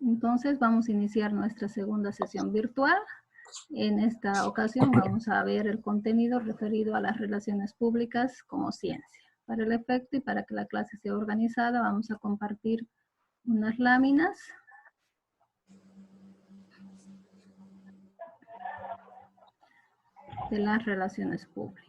Entonces vamos a iniciar nuestra segunda sesión virtual. En esta ocasión vamos a ver el contenido referido a las relaciones públicas como ciencia. Para el efecto y para que la clase sea organizada, vamos a compartir unas láminas. De las relaciones públicas.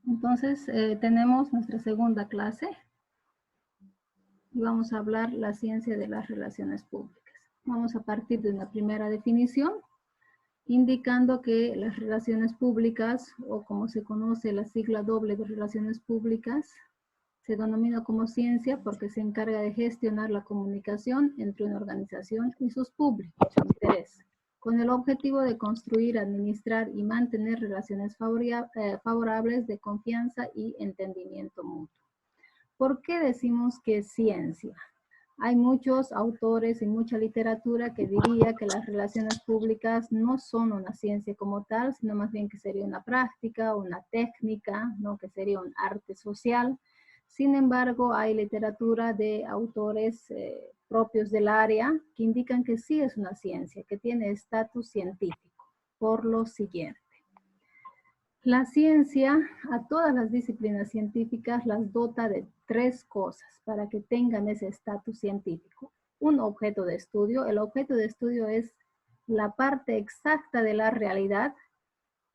Entonces, tenemos nuestra segunda clase y vamos a hablar la ciencia de las relaciones públicas. Vamos a partir de una primera definición, indicando que las relaciones públicas, o como se conoce la sigla doble de relaciones públicas, se denomina como ciencia porque se encarga de gestionar la comunicación entre una organización y sus públicos de interés, con el objetivo de construir, administrar y mantener relaciones favorables de confianza y entendimiento mutuo. ¿Por qué decimos que es ciencia? Hay muchos autores y mucha literatura que diría que las relaciones públicas no son una ciencia como tal, sino más bien que sería una práctica, una técnica, ¿no? Que sería un arte social. Sin embargo, hay literatura de autores propios del área que indican que sí es una ciencia, que tiene estatus científico, por lo siguiente. La ciencia, a todas las disciplinas científicas, las dota de tres cosas para que tengan ese estatus científico. Un objeto de estudio. El objeto de estudio es la parte exacta de la realidad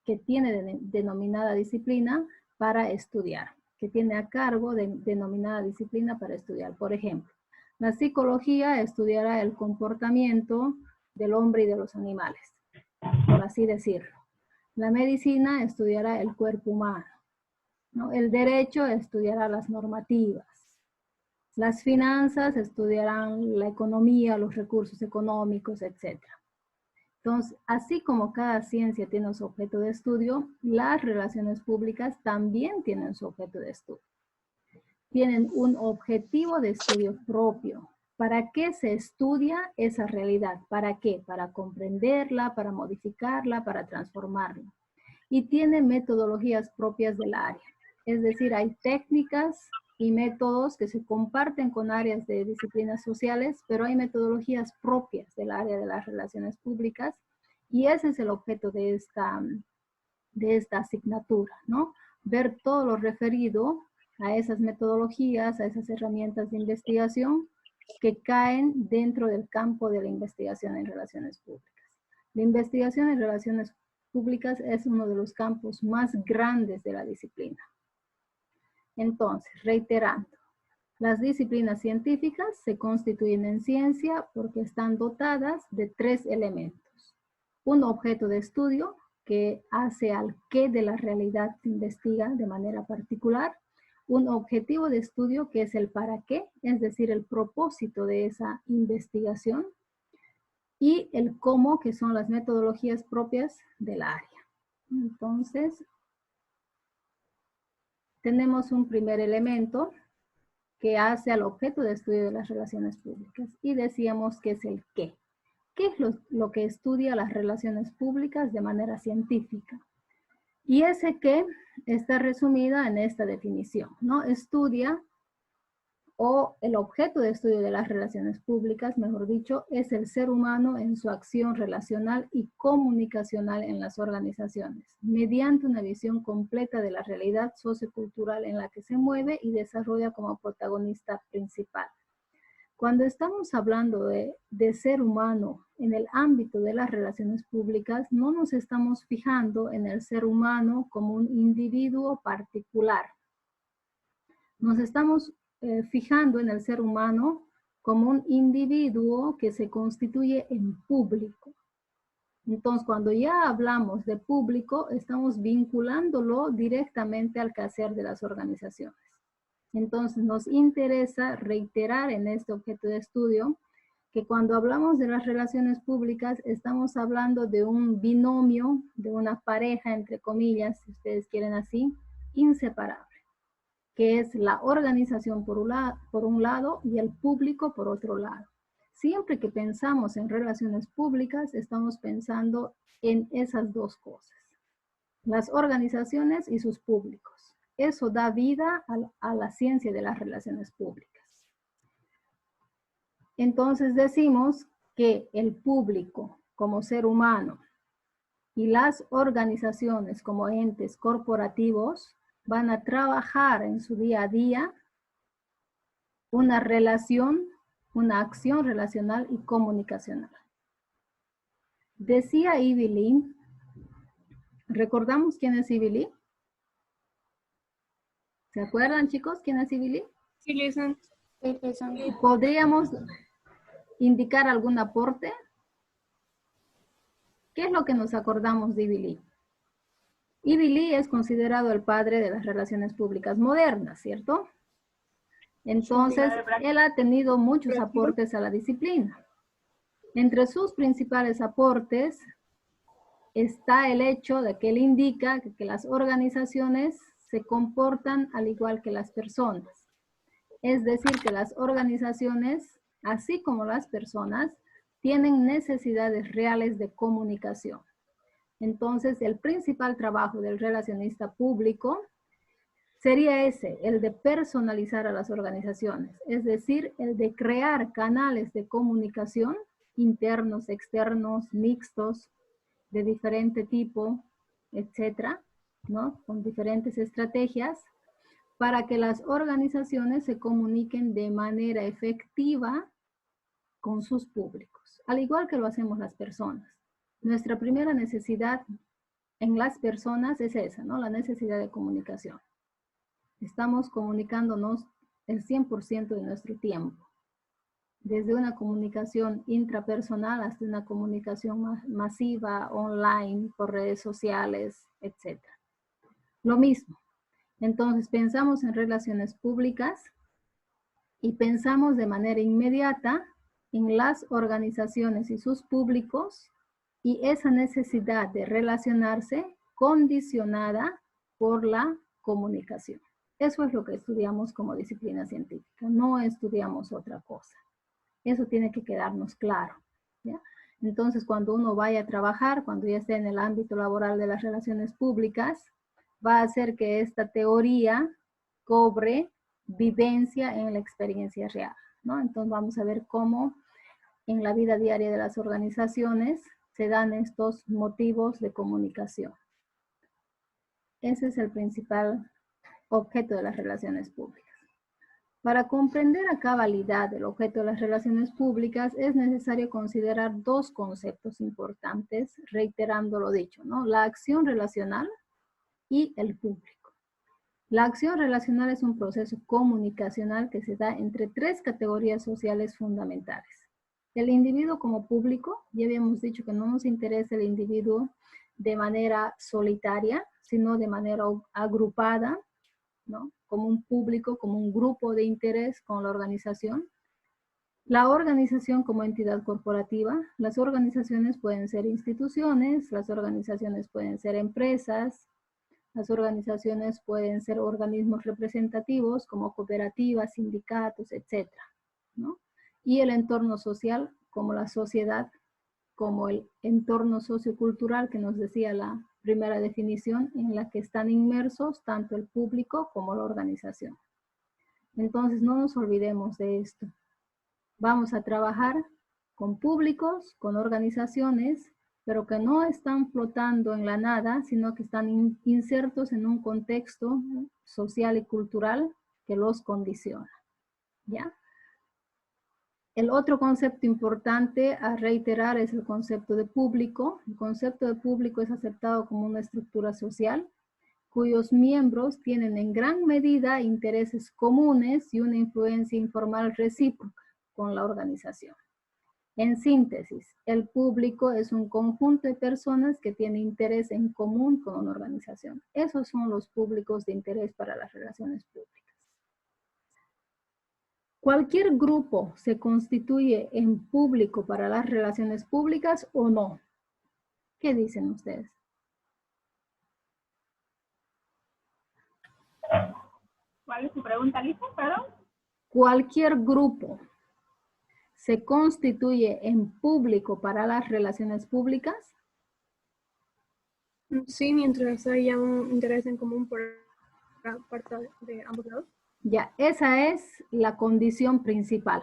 que tiene denominada disciplina para estudiar, que tiene a cargo denominada disciplina para estudiar. Por ejemplo, la psicología estudiará el comportamiento del hombre y de los animales, por así decirlo. La medicina estudiará el cuerpo humano, ¿no? El derecho estudiará las normativas. Las finanzas estudiarán la economía, los recursos económicos, etc. Entonces, así como cada ciencia tiene su objeto de estudio, las relaciones públicas también tienen su objeto de estudio. Tienen un objetivo de estudio propio. ¿Para qué se estudia esa realidad? ¿Para qué? Para comprenderla, para modificarla, para transformarla. Y tiene metodologías propias del área. Es decir, hay técnicas y métodos que se comparten con áreas de disciplinas sociales, pero hay metodologías propias del área de las relaciones públicas y ese es el objeto de esta asignatura, ¿no? Ver todo lo referido a esas metodologías, a esas herramientas de investigación que caen dentro del campo de la investigación en relaciones públicas. La investigación en relaciones públicas es uno de los campos más grandes de la disciplina. Entonces, reiterando, las disciplinas científicas se constituyen en ciencia porque están dotadas de tres elementos. Un objeto de estudio que hace al qué de la realidad se investiga de manera particular. Un objetivo de estudio que es el para qué, es decir, el propósito de esa investigación. Y el cómo, que son las metodologías propias del área. Entonces, tenemos un primer elemento que hace al objeto de estudio de las relaciones públicas y decíamos que es el qué. ¿Qué es lo que estudia las relaciones públicas de manera científica? Y ese qué está resumida en esta definición, ¿no? Estudia, o el objeto de estudio de las relaciones públicas, mejor dicho, es el ser humano en su acción relacional y comunicacional en las organizaciones, mediante una visión completa de la realidad sociocultural en la que se mueve y desarrolla como protagonista principal. Cuando estamos hablando de ser humano en el ámbito de las relaciones públicas, no nos estamos fijando en el ser humano como un individuo particular. Nos estamos fijando en el ser humano como un individuo que se constituye en público. Entonces, cuando ya hablamos de público, estamos vinculándolo directamente al quehacer de las organizaciones. Entonces, nos interesa reiterar en este objeto de estudio que cuando hablamos de las relaciones públicas, estamos hablando de un binomio, de una pareja, entre comillas, si ustedes quieren así, inseparable, que es la organización por un lado y el público por otro lado. Siempre que pensamos en relaciones públicas, estamos pensando en esas dos cosas, las organizaciones y sus públicos. Eso da vida a la ciencia de las relaciones públicas. Entonces decimos que el público como ser humano y las organizaciones como entes corporativos van a trabajar en su día a día una relación, una acción relacional y comunicacional. Decía Ivy Lee, ¿recordamos quién es Ivy Lee? ¿Se acuerdan, chicos, quién es Ivy Lee? Sí, Lisa. ¿Podríamos indicar algún aporte? ¿Qué es lo que nos acordamos de Ivy Lee? Ivy Lee es considerado el padre de las relaciones públicas modernas, ¿cierto? Entonces, él ha tenido muchos aportes a la disciplina. Entre sus principales aportes está el hecho de que él indica que las organizaciones se comportan al igual que las personas. Es decir, que las organizaciones, así como las personas, tienen necesidades reales de comunicación. Entonces, el principal trabajo del relacionista público sería ese, el de personalizar a las organizaciones, es decir, el de crear canales de comunicación internos, externos, mixtos, de diferente tipo, etcétera, ¿no? Con diferentes estrategias para que las organizaciones se comuniquen de manera efectiva con sus públicos, al igual que lo hacemos las personas. Nuestra primera necesidad en las personas es esa, ¿no? La necesidad de comunicación. Estamos comunicándonos el 100% de nuestro tiempo, desde una comunicación intrapersonal hasta una comunicación masiva, online, por redes sociales, etc. Lo mismo. Entonces pensamos en relaciones públicas y pensamos de manera inmediata en las organizaciones y sus públicos y esa necesidad de relacionarse condicionada por la comunicación. Eso es lo que estudiamos como disciplina científica, no estudiamos otra cosa. Eso tiene que quedarnos claro, ¿ya? Entonces, cuando uno vaya a trabajar, cuando ya esté en el ámbito laboral de las relaciones públicas, va a hacer que esta teoría cobre vivencia en la experiencia real, ¿no? Entonces, vamos a ver cómo en la vida diaria de las organizaciones se dan estos motivos de comunicación. Ese es el principal objeto de las relaciones públicas. Para comprender a cabalidad el objeto de las relaciones públicas es necesario considerar dos conceptos importantes, reiterando lo dicho, ¿no? La acción relacional y el público. La acción relacional es un proceso comunicacional que se da entre tres categorías sociales fundamentales. El individuo como público, ya habíamos dicho que no nos interesa el individuo de manera solitaria, sino de manera agrupada, ¿no? Como un público, como un grupo de interés con la organización. La organización como entidad corporativa. Las organizaciones pueden ser instituciones, las organizaciones pueden ser empresas, las organizaciones pueden ser organismos representativos como cooperativas, sindicatos, etc., ¿no? Y el entorno social como la sociedad, como el entorno sociocultural que nos decía la primera definición, en la que están inmersos tanto el público como la organización. Entonces no nos olvidemos de esto. Vamos a trabajar con públicos, con organizaciones, pero que no están flotando en la nada, sino que están insertos en un contexto social y cultural que los condiciona, ¿ya? El otro concepto importante a reiterar es el concepto de público. El concepto de público es aceptado como una estructura social cuyos miembros tienen en gran medida intereses comunes y una influencia informal recíproca con la organización. En síntesis, el público es un conjunto de personas que tienen interés en común con una organización. Esos son los públicos de interés para las relaciones públicas. ¿Cualquier grupo se constituye en público para las relaciones públicas o no? ¿Qué dicen ustedes? ¿Cuál es su pregunta, Lisa? Perdón. ¿Cualquier grupo se constituye en público para las relaciones públicas? Sí, mientras haya un interés en común por parte de ambos lados. Ya, esa es la condición principal.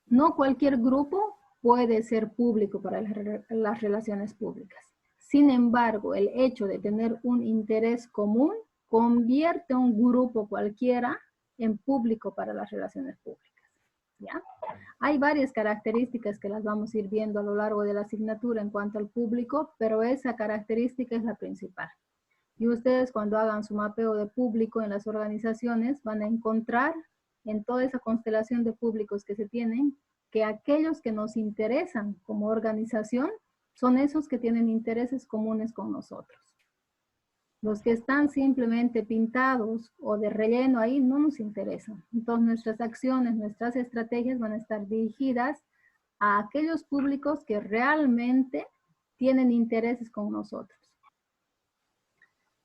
No cualquier grupo puede ser público para las relaciones públicas. Sin embargo, el hecho de tener un interés común convierte a un grupo cualquiera en público para las relaciones públicas. ¿Ya? Hay varias características que las vamos a ir viendo a lo largo de la asignatura en cuanto al público, pero esa característica es la principal. Y ustedes cuando hagan su mapeo de público en las organizaciones van a encontrar en toda esa constelación de públicos que se tienen que aquellos que nos interesan como organización son esos que tienen intereses comunes con nosotros. Los que están simplemente pintados o de relleno ahí no nos interesan. Entonces nuestras acciones, nuestras estrategias van a estar dirigidas a aquellos públicos que realmente tienen intereses con nosotros.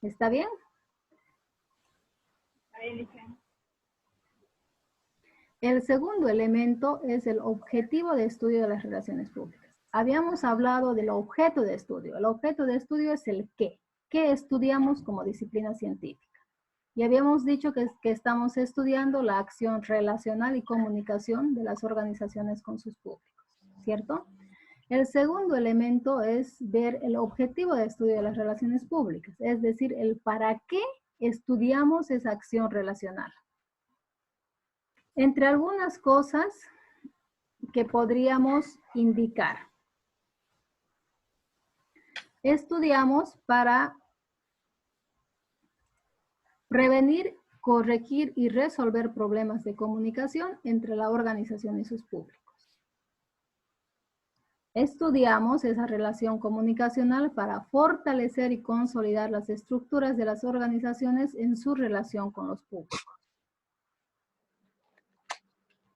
¿Está bien? El segundo elemento es el objetivo de estudio de las relaciones públicas. Habíamos hablado del objeto de estudio. El objeto de estudio es el qué. ¿Qué estudiamos como disciplina científica? Y habíamos dicho que estamos estudiando la acción relacional y comunicación de las organizaciones con sus públicos, ¿cierto? El segundo elemento es ver el objetivo de estudio de las relaciones públicas, es decir, el para qué estudiamos esa acción relacional. Entre algunas cosas que podríamos indicar. Estudiamos para prevenir, corregir y resolver problemas de comunicación entre la organización y sus públicos. Estudiamos esa relación comunicacional para fortalecer y consolidar las estructuras de las organizaciones en su relación con los públicos.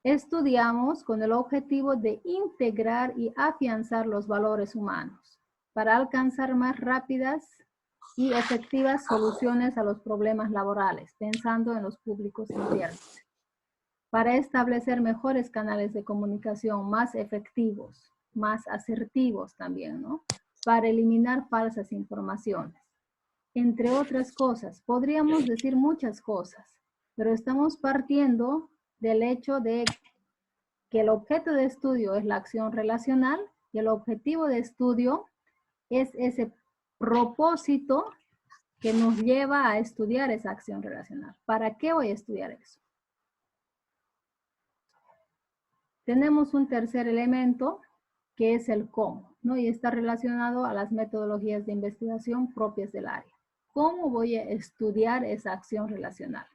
Estudiamos con el objetivo de integrar y afianzar los valores humanos para alcanzar más rápidas y efectivas soluciones a los problemas laborales, pensando en los públicos internos, para establecer mejores canales de comunicación más efectivos, más asertivos también, ¿no? Para eliminar falsas informaciones. Entre otras cosas, podríamos decir muchas cosas, pero estamos partiendo del hecho de que el objeto de estudio es la acción relacional y el objetivo de estudio es ese propósito que nos lleva a estudiar esa acción relacional. ¿Para qué voy a estudiar eso? Tenemos un tercer elemento que es el cómo, ¿no? Y está relacionado a las metodologías de investigación propias del área. ¿Cómo voy a estudiar esa acción relacional?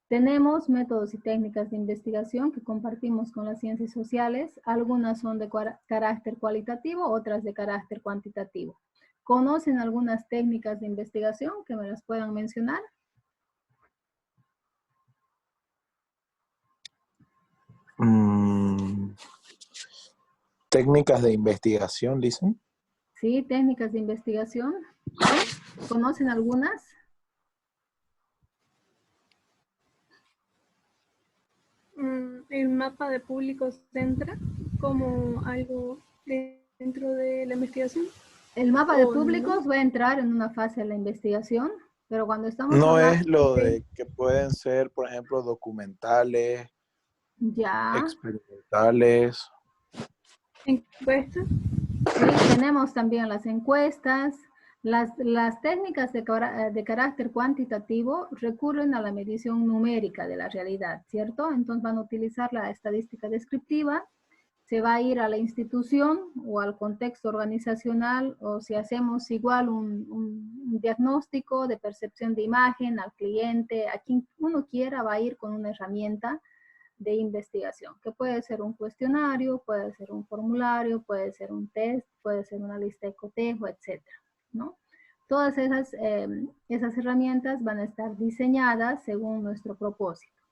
Tenemos métodos y técnicas de investigación que compartimos con las ciencias sociales. Algunas son de carácter cualitativo, otras de carácter cuantitativo. ¿Conocen algunas técnicas de investigación que me las puedan mencionar? Técnicas de investigación, dicen. Sí, técnicas de investigación. ¿Conocen algunas? El mapa de públicos entra como algo dentro de la investigación. El mapa de públicos va a entrar en una fase de la investigación, pero cuando estamos no hablando... es lo de que pueden ser, por ejemplo, documentales, ya, experimentales. ¿Encuestas? Sí, tenemos también las encuestas. Las técnicas de carácter cuantitativo recurren a la medición numérica de la realidad, ¿cierto? Entonces van a utilizar la estadística descriptiva, se va a ir a la institución o al contexto organizacional, o si hacemos igual un diagnóstico de percepción de imagen al cliente, a quien uno quiera, va a ir con una herramienta de investigación, que puede ser un cuestionario, puede ser un formulario, puede ser un test, puede ser una lista de cotejo, etcétera, ¿no? Todas esas herramientas van a estar diseñadas según nuestro propósito.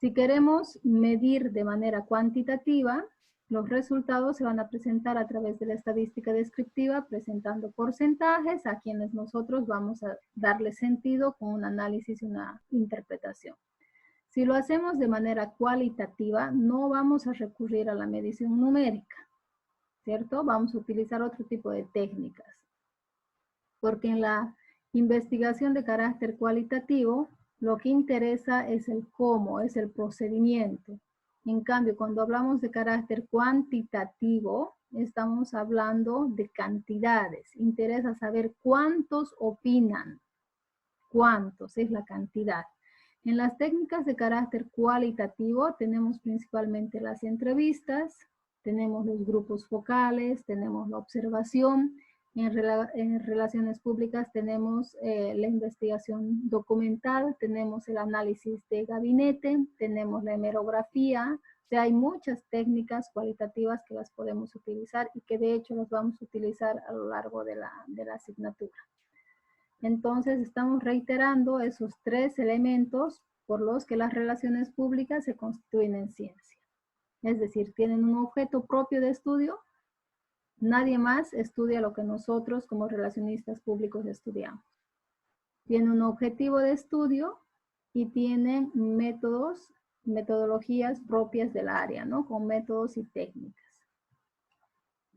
Si queremos medir de manera cuantitativa, los resultados se van a presentar a través de la estadística descriptiva, presentando porcentajes a quienes nosotros vamos a darle sentido con un análisis y una interpretación. Si lo hacemos de manera cualitativa, no vamos a recurrir a la medición numérica, ¿cierto? Vamos a utilizar otro tipo de técnicas. Porque en Investigación de carácter cualitativo, lo que interesa es el cómo, es el procedimiento. En cambio, cuando hablamos de carácter cuantitativo, estamos hablando de cantidades. Interesa saber cuántos opinan. Cuántos es la cantidad. En las técnicas de carácter cualitativo tenemos principalmente las entrevistas, tenemos los grupos focales, tenemos la observación. En relaciones públicas tenemos la investigación documental, tenemos el análisis de gabinete, tenemos la hemerografía. O sea, hay muchas técnicas cualitativas que las podemos utilizar y que de hecho las vamos a utilizar a lo largo de la asignatura. Entonces, estamos reiterando esos 3 elementos por los que las relaciones públicas se constituyen en ciencia. Es decir, tienen un objeto propio de estudio. Nadie más estudia lo que nosotros como relacionistas públicos estudiamos. Tienen un objetivo de estudio y tienen metodologías propias del área, ¿no? Con métodos y técnicas.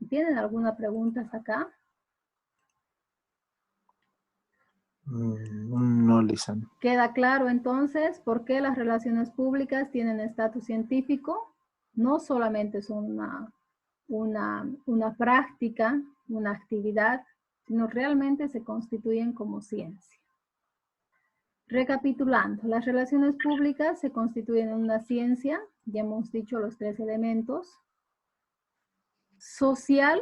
¿Tienen alguna pregunta hasta acá? No, Lisan. ¿Queda claro entonces por qué las relaciones públicas tienen estatus científico? No solamente son una práctica, una actividad, sino realmente se constituyen como ciencia. Recapitulando, las relaciones públicas se constituyen en una ciencia, ya hemos dicho los 3 elementos. Social,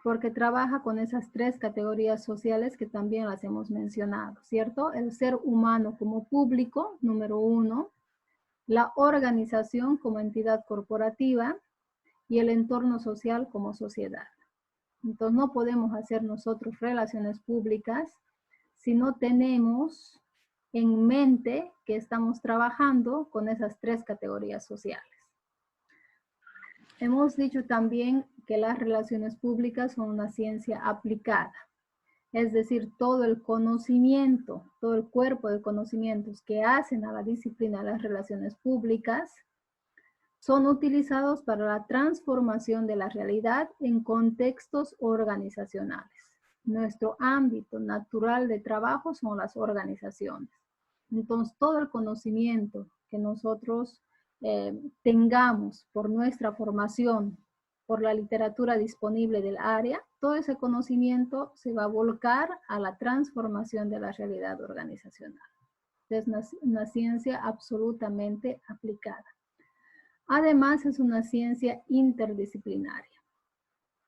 porque trabaja con esas 3 categorías sociales que también las hemos mencionado, ¿cierto? El ser humano como público, número 1, la organización como entidad corporativa y el entorno social como sociedad. Entonces no podemos hacer nosotros relaciones públicas si no tenemos en mente que estamos trabajando con esas 3 categorías sociales. Hemos dicho también que las relaciones públicas son una ciencia aplicada, es decir, todo el conocimiento, todo el cuerpo de conocimientos que hacen a la disciplina de las relaciones públicas son utilizados para la transformación de la realidad en contextos organizacionales. Nuestro ámbito natural de trabajo son las organizaciones. Entonces, todo el conocimiento que nosotros tengamos por nuestra formación, por la literatura disponible del área, todo ese conocimiento se va a volcar a la transformación de la realidad organizacional. Es una ciencia absolutamente aplicada. Además, es una ciencia interdisciplinaria.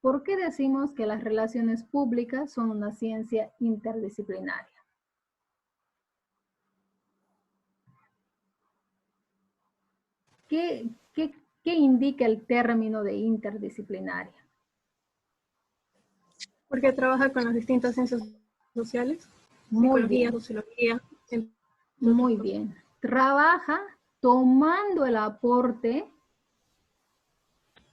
¿Por qué decimos que las relaciones públicas son una ciencia interdisciplinaria? ¿Qué indica el término de interdisciplinaria? Porque trabaja con las distintas ciencias sociales, Muy psicología, bien. sociología. Muy bien. Trabaja tomando el aporte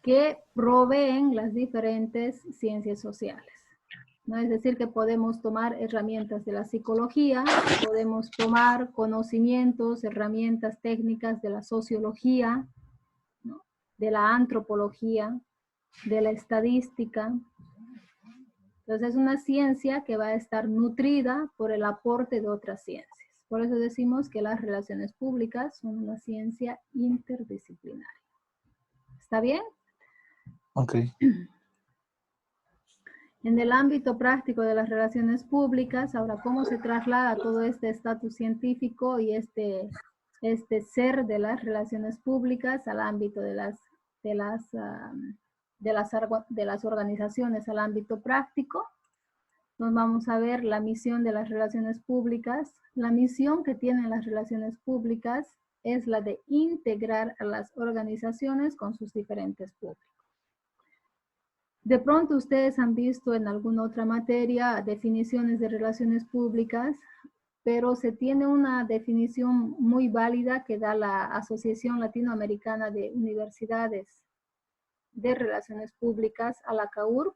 que proveen las diferentes ciencias sociales, ¿no? Es decir, que podemos tomar herramientas de la psicología, podemos tomar conocimientos, herramientas técnicas de la sociología, ¿no? De la antropología, de la estadística. Entonces es una ciencia que va a estar nutrida por el aporte de otras ciencias. Por eso decimos que las relaciones públicas son una ciencia interdisciplinaria. ¿Está bien? Ok. En el ámbito práctico de las relaciones públicas, ahora, ¿cómo se traslada todo este estatus científico y este ser de las relaciones públicas al ámbito de las organizaciones, al ámbito práctico? Nos vamos a ver la misión de las relaciones públicas. La misión que tienen las relaciones públicas es la de integrar a las organizaciones con sus diferentes públicos. De pronto ustedes han visto en alguna otra materia definiciones de relaciones públicas, pero se tiene una definición muy válida que da la Asociación Latinoamericana de Universidades de Relaciones Públicas, a la CAURP,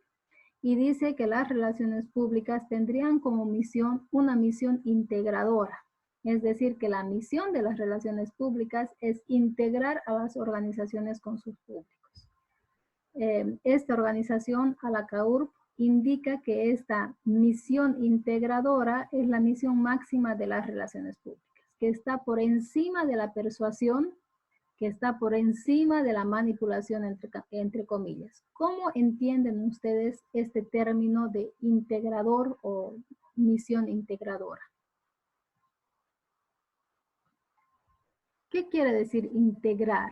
y dice que las relaciones públicas tendrían como misión una misión integradora. Es decir, que la misión de las relaciones públicas es integrar a las organizaciones con sus públicos. Esta organización, a la CAURP, indica que esta misión integradora es la misión máxima de las relaciones públicas, que está por encima de la persuasión, que está por encima de la manipulación, entre comillas. ¿Cómo entienden ustedes este término de integrador o misión integradora? ¿Qué quiere decir integrar?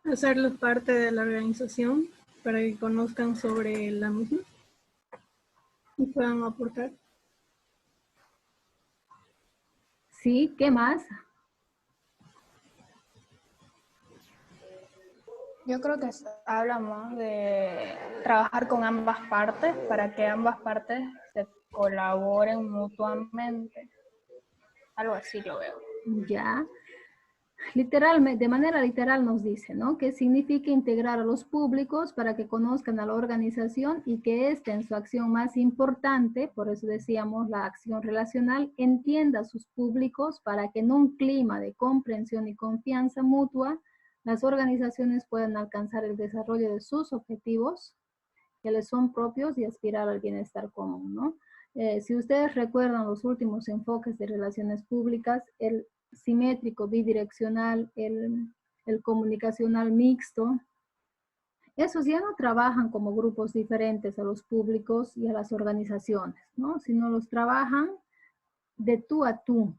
Hacerlos parte de la organización para que conozcan sobre la misma y puedan aportar. Sí, ¿qué más? Yo creo que hablamos de trabajar con ambas partes para que ambas partes se colaboren mutuamente. Algo así lo veo. Ya. Literalmente, de manera literal nos dice, ¿no? Que significa integrar a los públicos para que conozcan a la organización y que ésta en su acción más importante, por eso decíamos la acción relacional, entienda a sus públicos para que en un clima de comprensión y confianza mutua, las organizaciones puedan alcanzar el desarrollo de sus objetivos que les son propios y aspirar al bienestar común, ¿no? Si ustedes recuerdan los últimos enfoques de relaciones públicas, el simétrico, bidireccional, el comunicacional mixto, esos ya no trabajan como grupos diferentes a los públicos y a las organizaciones, ¿no? Sino los trabajan de tú a tú,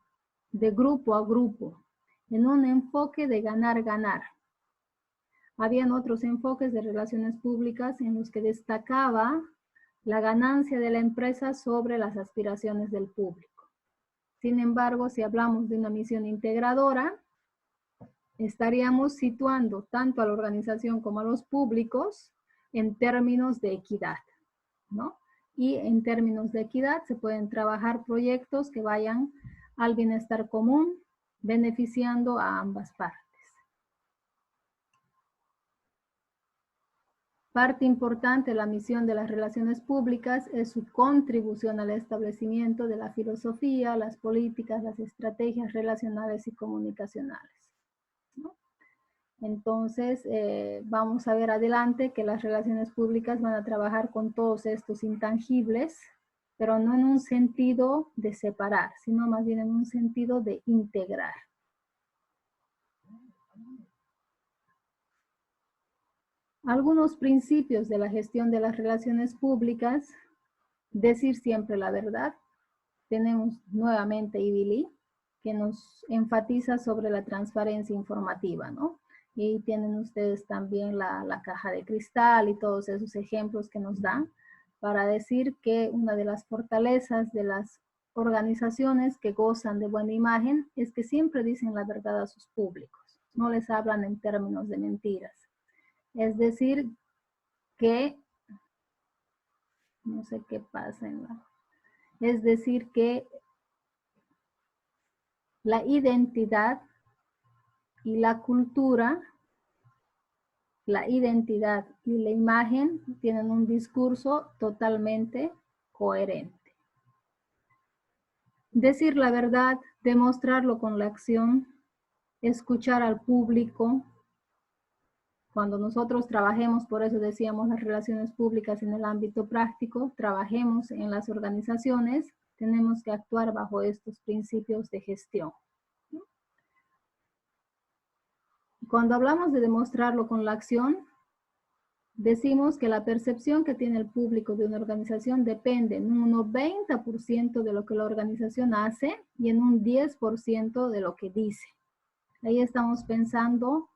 de grupo a grupo, en un enfoque de ganar-ganar. Habían otros enfoques de relaciones públicas en los que destacaba la ganancia de la empresa sobre las aspiraciones del público. Sin embargo, si hablamos de una misión integradora, estaríamos situando tanto a la organización como a los públicos en términos de equidad, ¿no? Y en términos de equidad se pueden trabajar proyectos que vayan al bienestar común, beneficiando a ambas partes. Parte importante de la misión de las relaciones públicas es su contribución al establecimiento de la filosofía, las políticas, las estrategias relacionales y comunicacionales, ¿no? Entonces, vamos a ver adelante que las relaciones públicas van a trabajar con todos estos intangibles, pero no en un sentido de separar, sino más bien en un sentido de integrar. Algunos principios de la gestión de las relaciones públicas: decir siempre la verdad. Tenemos nuevamente IBILI, que nos enfatiza sobre la transparencia informativa, ¿no? Y tienen ustedes también la caja de cristal y todos esos ejemplos que nos dan para decir que una de las fortalezas de las organizaciones que gozan de buena imagen es que siempre dicen la verdad a sus públicos, no les hablan en términos de mentiras. Es decir, que, no sé qué pasa es decir, que la identidad y la cultura, la identidad y la imagen tienen un discurso totalmente coherente. Decir la verdad, demostrarlo con la acción, escuchar al público. Cuando nosotros trabajemos, por eso decíamos las relaciones públicas en el ámbito práctico, trabajemos en las organizaciones, tenemos que actuar bajo estos principios de gestión. Cuando hablamos de demostrarlo con la acción, decimos que la percepción que tiene el público de una organización depende en un 90% de lo que la organización hace y en un 10% de lo que dice. Ahí estamos pensando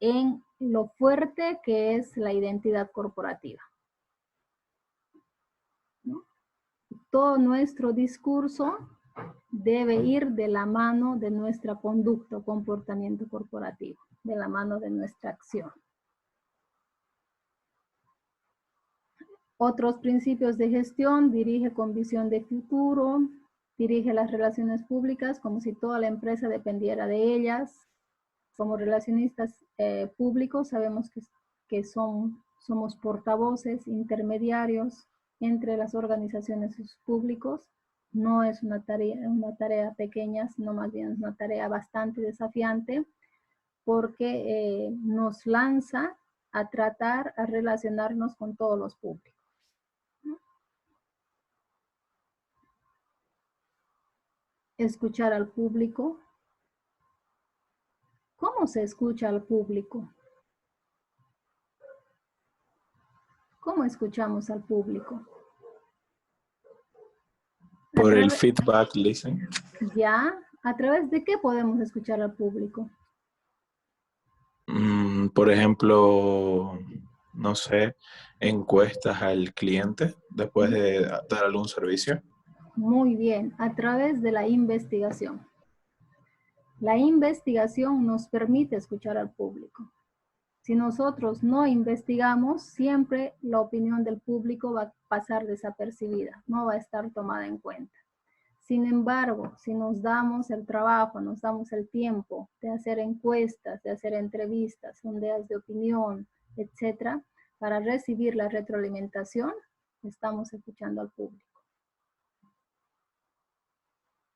en lo fuerte que es la identidad corporativa, ¿no? Todo nuestro discurso debe ir de la mano de nuestra conducta o comportamiento corporativo, de la mano de nuestra acción. Otros principios de gestión: dirige con visión de futuro, dirige las relaciones públicas como si toda la empresa dependiera de ellas. Como relacionistas públicos sabemos que somos portavoces, intermediarios entre las organizaciones y sus públicos. No es una tarea pequeña, sino más bien es una tarea bastante desafiante porque nos lanza a tratar, a relacionarnos con todos los públicos. Escuchar al público. ¿Cómo se escucha al público? ¿Cómo escuchamos al público? Por el feedback listen. Ya, ¿a través de qué podemos escuchar al público? Por ejemplo, no sé, encuestas al cliente después de dar algún servicio. Muy bien, a través de la investigación. La investigación nos permite escuchar al público. Si nosotros no investigamos, siempre la opinión del público va a pasar desapercibida, no va a estar tomada en cuenta. Sin embargo, si nos damos el trabajo, nos damos el tiempo de hacer encuestas, de hacer entrevistas, sondeos de opinión, etcétera, para recibir la retroalimentación, estamos escuchando al público.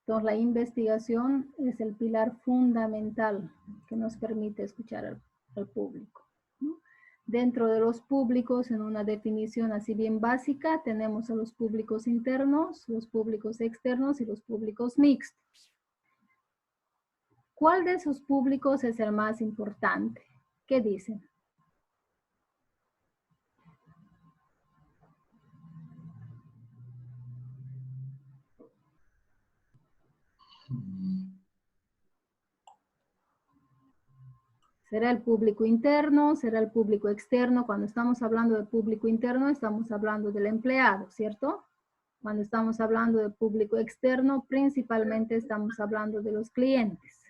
Entonces, la investigación es el pilar fundamental que nos permite escuchar al público, ¿no? Dentro de los públicos, en una definición así bien básica, tenemos a los públicos internos, los públicos externos y los públicos mixtos. ¿Cuál de esos públicos es el más importante? ¿Qué dicen? ¿Será el público interno? ¿Será el público externo? Cuando estamos hablando de público interno, estamos hablando del empleado, ¿cierto? Cuando estamos hablando de público externo, principalmente estamos hablando de los clientes.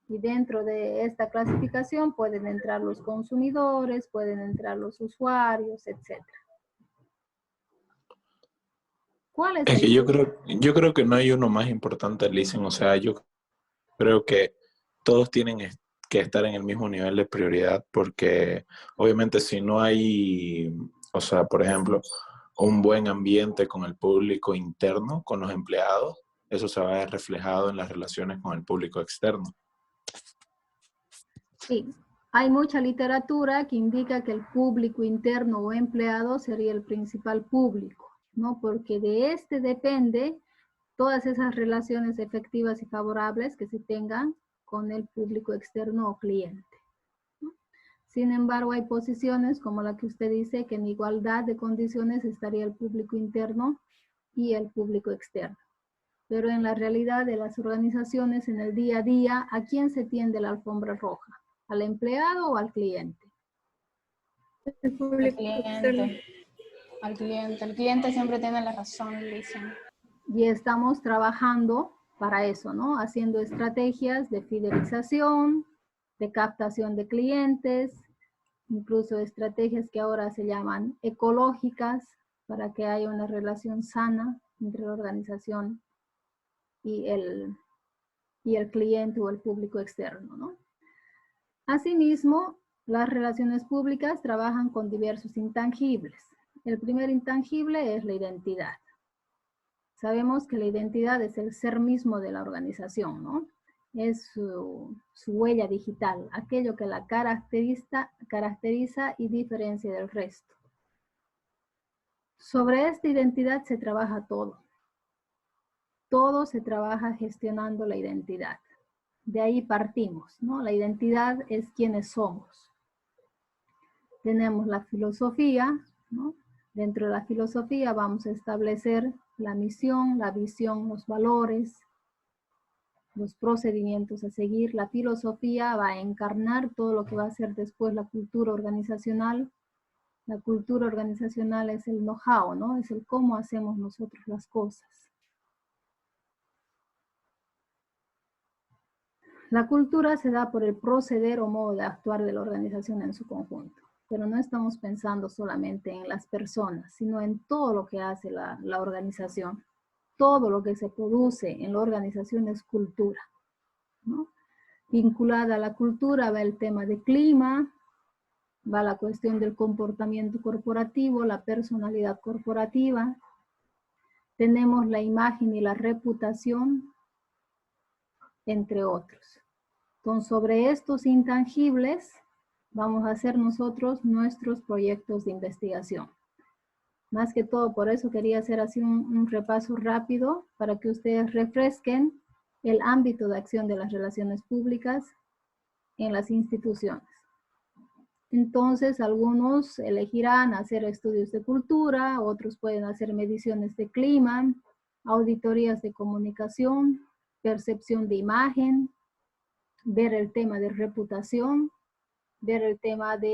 Y dentro de esta clasificación pueden entrar los consumidores, pueden entrar los usuarios, etc. ¿Cuál es Es que el yo creo que no hay uno más importante, Listen. O sea, yo creo que todos tienen que estar en el mismo nivel de prioridad, porque obviamente si no hay, o sea, por ejemplo, un buen ambiente con el público interno, con los empleados, eso se va a ver reflejado en las relaciones con el público externo. Sí, hay mucha literatura que indica que el público interno o empleado sería el principal público, ¿no? Porque de este depende todas esas relaciones efectivas y favorables que se tengan con el público externo o cliente, ¿no? Sin embargo, hay posiciones como la que usted dice, que en igualdad de condiciones estaría el público interno y el público externo. Pero en la realidad de las organizaciones, en el día a día, ¿a quién se tiende la alfombra roja? ¿Al empleado o al cliente? El público externo. Al cliente. El cliente siempre tiene la razón, dicen. Y estamos trabajando para eso, ¿no? Haciendo estrategias de fidelización, de captación de clientes, incluso estrategias que ahora se llaman ecológicas, para que haya una relación sana entre la organización y el cliente o el público externo, ¿no? Asimismo, las relaciones públicas trabajan con diversos intangibles. El primer intangible es la identidad. Sabemos que la identidad es el ser mismo de la organización, ¿no? Es su huella digital, aquello que la caracteriza y diferencia del resto. Sobre esta identidad se trabaja todo. Todo se trabaja gestionando la identidad. De ahí partimos, ¿no? La identidad es quiénes somos. Tenemos la filosofía, ¿no? Dentro de la filosofía vamos a establecer la misión, la visión, los valores, los procedimientos a seguir. La filosofía va a encarnar todo lo que va a ser después la cultura organizacional. La cultura organizacional es el know-how, ¿no? Es el cómo hacemos nosotros las cosas. La cultura se da por el proceder o modo de actuar de la organización en su conjunto, pero no estamos pensando solamente en las personas, sino en todo lo que hace la organización. Todo lo que se produce en la organización es cultura, ¿no? Vinculada a la cultura va el tema de clima, va la cuestión del comportamiento corporativo, la personalidad corporativa. Tenemos la imagen y la reputación, entre otros. Entonces, sobre estos intangibles vamos a hacer nosotros nuestros proyectos de investigación. Más que todo, por eso quería hacer así un repaso rápido para que ustedes refresquen el ámbito de acción de las relaciones públicas en las instituciones. Entonces, algunos elegirán hacer estudios de cultura, otros pueden hacer mediciones de clima, auditorías de comunicación, percepción de imagen, ver el tema de reputación, ver el tema de